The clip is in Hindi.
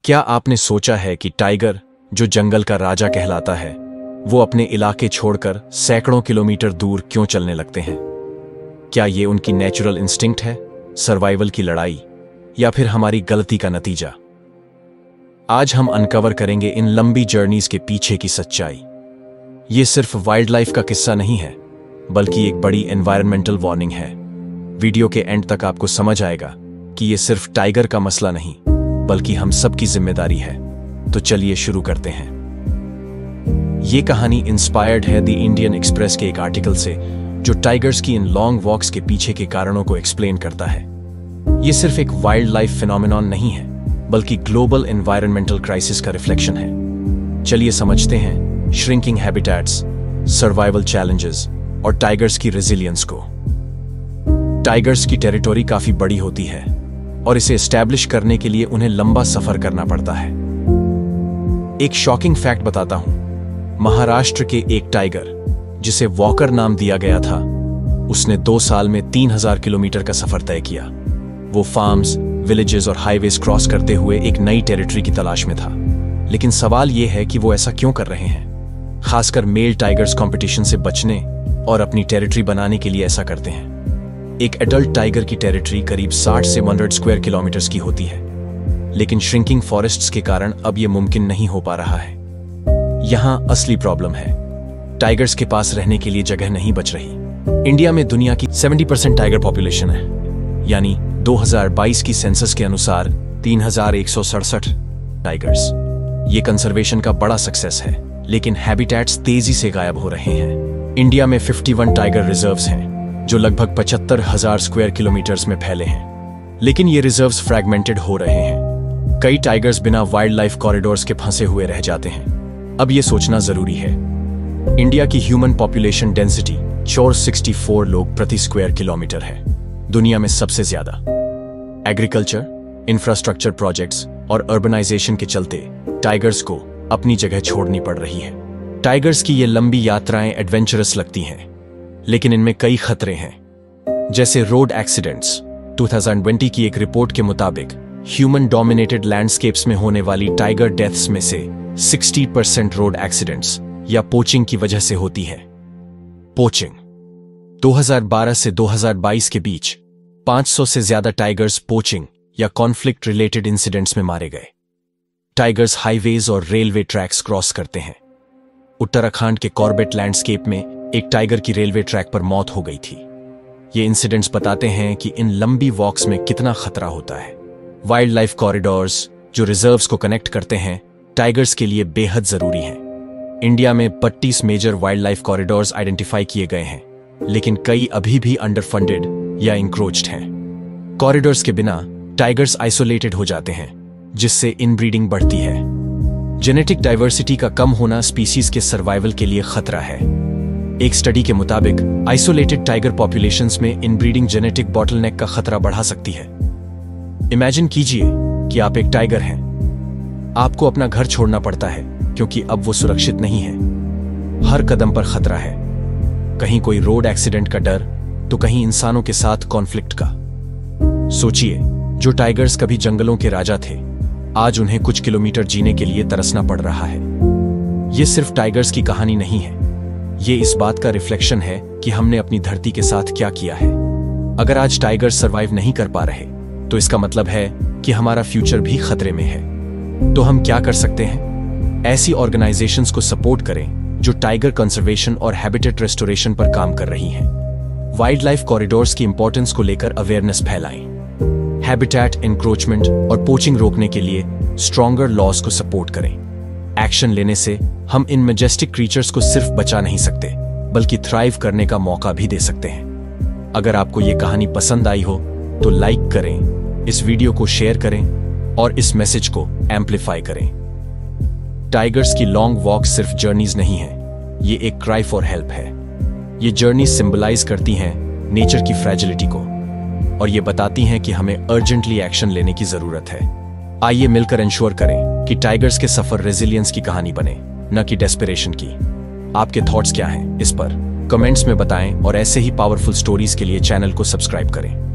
क्या आपने सोचा है कि टाइगर, जो जंगल का राजा कहलाता है, वो अपने इलाके छोड़कर सैकड़ों किलोमीटर दूर क्यों चलने लगते हैं? क्या ये उनकी नेचुरल इंस्टिंक्ट है, सर्वाइवल की लड़ाई, या फिर हमारी गलती का नतीजा? आज हम अनकवर करेंगे इन लंबी जर्नीज के पीछे की सच्चाई। ये सिर्फ वाइल्ड लाइफ का किस्सा नहीं है, बल्कि एक बड़ी एनवायरमेंटल वार्निंग है। वीडियो के एंड तक आपको समझ आएगा कि ये सिर्फ टाइगर का मसला नहीं, बल्कि हम सबकी जिम्मेदारी है। तो चलिए शुरू करते हैं। ये कहानी इंस्पायर्ड है द इंडियन एक्सप्रेस के एक आर्टिकल से, जो टाइगर्स की इन लॉन्ग वॉक्स के पीछे के कारणों को एक्सप्लेन करता है। ये सिर्फ एक वाइल्ड लाइफ फिनोमिनॉन नहीं है, बल्कि ग्लोबल एनवायरमेंटल क्राइसिस का रिफ्लेक्शन है। चलिए समझते हैं श्रिंकिंग हैबिटेट्स, सर्वाइवल चैलेंजेस और टाइगर्स की रेजिलियंस को। टाइगर्स की टेरिटोरी काफी बड़ी होती है और इसे एस्टैब्लिश करने के लिए उन्हें लंबा सफर करना पड़ता है। एक शॉकिंग फैक्ट बताता हूं। महाराष्ट्र के एक टाइगर, जिसे वॉकर नाम दिया गया था, उसने 2 साल में 3000 किलोमीटर का सफर तय किया। वो फार्म्स, विलेजेस और हाईवेज क्रॉस करते हुए एक नई टेरिटरी की तलाश में था। लेकिन सवाल यह है कि वो ऐसा क्यों कर रहे हैं? खासकर मेल टाइगर्स कंपटीशन से बचने और अपनी टेरिटरी बनाने के लिए ऐसा करते हैं। एक एडल्ट टाइगर की टेरिटरी करीब 60 से 100 स्क्वायर किलोमीटर्स की होती है, लेकिन श्रिंकिंग फॉरेस्ट्स के कारण अब यह मुमकिन नहीं हो पा रहा है। यहां असली प्रॉब्लम है, टाइगर्स के पास रहने के लिए जगह नहीं बच रही। इंडिया में दुनिया की 70% टाइगर पॉपुलेशन है, यानी 2022 की सेंसस के अनुसार 3167 टाइगर्स। ये कंजर्वेशन का बड़ा सक्सेस है, लेकिन हैबिटेट्स तेजी से गायब हो रहे हैं। इंडिया में 51 टाइगर रिजर्व्स हैं, जो लगभग 75,000 स्क्वायर किलोमीटर्स में फैले हैं। लेकिन ये रिजर्व्स फ्रैगमेंटेड हो रहे हैं। कई टाइगर्स बिना वाइल्ड लाइफ कॉरिडोर्स के फंसे हुए रह जाते हैं। अब ये सोचना जरूरी है। इंडिया की ह्यूमन पॉपुलेशन डेंसिटी 464 लोग प्रति स्क्वायर किलोमीटर है, दुनिया में सबसे ज्यादा। एग्रीकल्चर, इंफ्रास्ट्रक्चर प्रोजेक्ट्स और अर्बनाइजेशन के चलते टाइगर्स को अपनी जगह छोड़नी पड़ रही है। टाइगर्स की ये लंबी यात्राएं एडवेंचरस लगती हैं, लेकिन इनमें कई खतरे हैं, जैसे रोड एक्सीडेंट्स। 2020 की एक रिपोर्ट के मुताबिक ह्यूमन डोमिनेटेड लैंडस्केप्स में होने वाली टाइगर डेथ्स में से 60% रोड एक्सीडेंट्स या पोचिंग की वजह से होती है। पोचिंग 2012 से 2022 के बीच 500 से ज्यादा टाइगर्स पोचिंग या कॉन्फ्लिक्ट रिलेटेड इंसिडेंट्स में मारे गए। टाइगर्स हाईवेज और रेलवे ट्रैक्स क्रॉस करते हैं। उत्तराखंड के कॉर्बेट लैंडस्केप में एक टाइगर की रेलवे ट्रैक पर मौत हो गई थी। ये इंसिडेंट्स बताते हैं कि इन लंबी वॉक्स में कितना खतरा होता है। वाइल्ड लाइफ कॉरिडोर्स, जो रिजर्व्स को कनेक्ट करते हैं, टाइगर्स के लिए बेहद जरूरी हैं। इंडिया में 32 major wild life corridors identify किए गए हैं, लेकिन कई अभी भी अंडरफंडेड या इंक्रोच्ड हैं। कॉरिडोर्स के बिना टाइगर्स आइसोलेटेड हो जाते हैं, जिससे इनब्रीडिंग बढ़ती है। जेनेटिक डाइवर्सिटी का कम होना स्पीसीज के सर्वाइवल के लिए खतरा है। एक स्टडी के मुताबिक आइसोलेटेड टाइगर पॉपुलेशंस में इनब्रीडिंग जेनेटिक बॉटलनेक का खतरा बढ़ा सकती है। इमेजिन कीजिए कि आप एक टाइगर हैं। आपको अपना घर छोड़ना पड़ता है क्योंकि अब वो सुरक्षित नहीं है। हर कदम पर खतरा है, कहीं कोई रोड एक्सीडेंट का डर, तो कहीं इंसानों के साथ कॉन्फ्लिक्ट का। सोचिए, जो टाइगर्स कभी जंगलों के राजा थे, आज उन्हें कुछ किलोमीटर जीने के लिए तरसना पड़ रहा है। यह सिर्फ टाइगर्स की कहानी नहीं है, ये इस बात का रिफ्लेक्शन है कि हमने अपनी धरती के साथ क्या किया है। अगर आज टाइगर्स सरवाइव नहीं कर पा रहे, तो इसका मतलब है कि हमारा फ्यूचर भी खतरे में है। तो हम क्या कर सकते हैं? ऐसी ऑर्गेनाइजेशंस को सपोर्ट करें जो टाइगर कंजर्वेशन और हैबिटेट रेस्टोरेशन पर काम कर रही हैं। वाइल्ड लाइफ कॉरिडोर्स की इंपॉर्टेंस को लेकर अवेयरनेस फैलाएं। हैबिटेट एनक्रोचमेंट और पोचिंग रोकने के लिए स्ट्रॉन्गर लॉज को सपोर्ट करें। एक्शन लेने से हम इन मैजेस्टिक क्रीचर्स को सिर्फ बचा नहीं सकते, बल्कि थ्राइव करने का मौका भी दे सकते हैं। अगर आपको यह कहानी पसंद आई हो तो लाइक करें, इस वीडियो को शेयर करें और इस मैसेज को एम्पलीफाई करें। टाइगर्स की लॉन्ग वॉक सिर्फ जर्नीज नहीं है, ये एक क्राई फॉर हेल्प है। ये जर्नी सिंबलाइज करती हैं नेचर की फ्रैजिलिटी को, और ये बताती हैं कि हमें अर्जेंटली एक्शन लेने की जरूरत है। आइए मिलकर इंश्योर करें कि टाइगर्स के सफर रेजिलियंस की कहानी बने, न कि डेस्परेशन की। आपके थॉट्स क्या हैं इस पर कमेंट्स में बताएं, और ऐसे ही पावरफुल स्टोरीज के लिए चैनल को सब्सक्राइब करें।